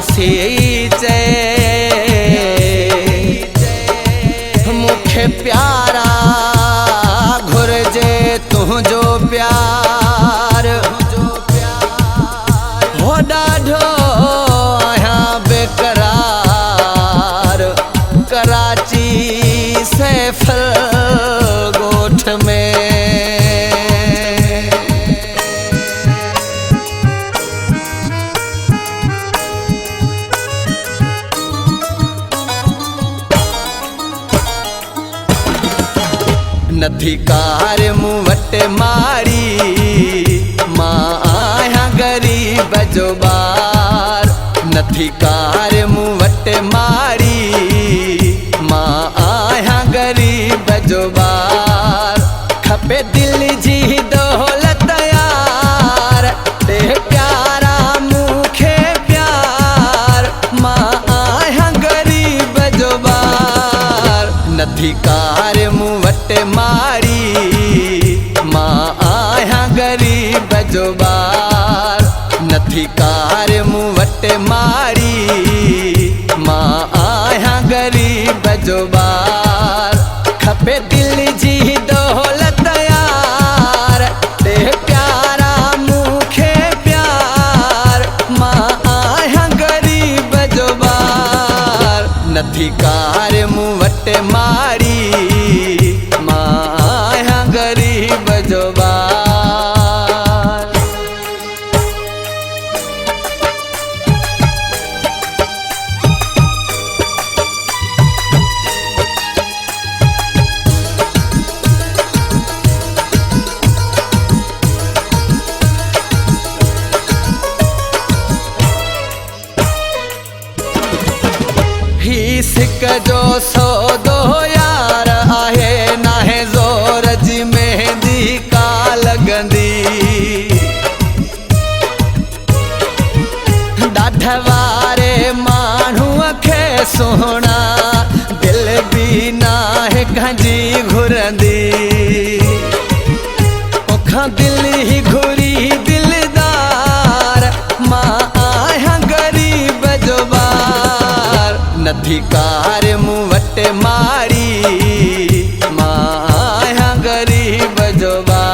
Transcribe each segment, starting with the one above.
सींचे मुखे प्यारा घुरजे तुझो प्यार हो ॾाढो आहियां बेकरार कराची सैफल गोठ में नथी कार मूं वट मारी मां आहियां गरीब जो ॿार नथी कार मूं वट मारी मां आहियां गरीब जो ॿार खपे दिल जी दौलत यार ते प्यारा मूंखे प्यार मां आहियां गरीब जो ॿार नथी कार मूं वट मारी मां आहियां गरीब जो ॿार नथी कार मूं वट मारी मां आहियां गरीब जो ॿार खपे दिल जी दौलत यार ते प्यारा मूंखे प्यार मां आहियां गरीब जो ॿार नथी कार मूं वट मारी मां आहियां गरीब जो ॿार ही सिक जो सौदो यार आहे नाहे ज़ोर जी मेहंदी का लॻंदी ॾाढ वारे माण्हूअ खे सुहिणा दिल बि नाहे कंहिंजी घुरंदी तोखां दिल ई घुरी दिलदार मां आहियां गरीब जो ॿार नथी कार मूं वट मारी मां आहियां गरीब जो ॿार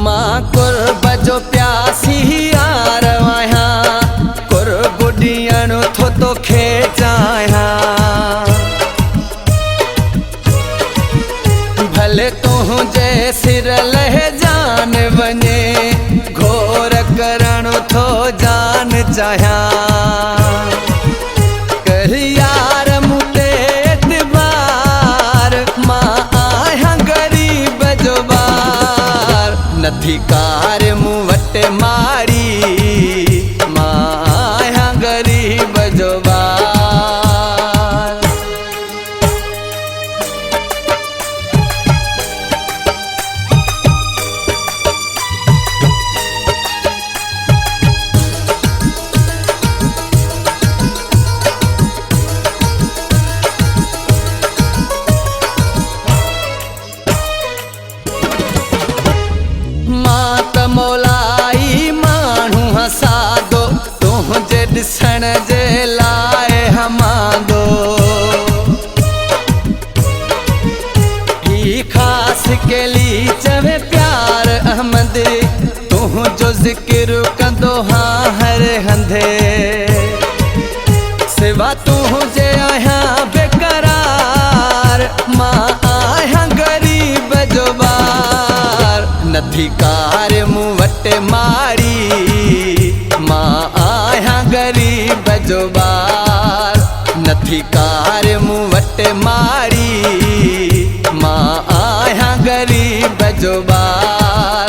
मां कुर्ब जो प्यासी यार आहियां कुर्ब ॾियण थो तोखे चाहियां भले तुझे सिर लह जान वञे घोर करण थो जान चाहियां कर यार मूं ते एतबार मां आहियां गरीब जो ॿार नथी कार मूं वट मारी मां आहियां गरीब जो ॿार मौलाई माण्हू हसादो तुझे ॾिसण जे लाइ हमांदो ही ख़ासि केली चवे प्यार अहमद तुझो ज़िक्र कंदो हाँ हर हंधे सिवा तुझे आहियां बेकरार मां आहियां गरीब जो ॿार नथी कार मूं वट मारी मां आहियां गरीब जो ॿार नथी कार मूं वट मारी मां आहियां गरीब जो ॿार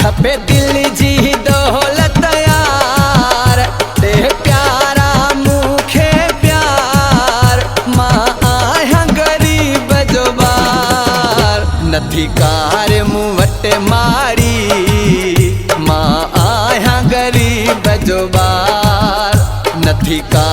खपे दिल जी दौलत यार ते प्यारा मूंखे प्यार मां आहियां गरीब जो ॿार नथी कार मूं वट मारी मां आहियां गरीब जो ॿार नथी कार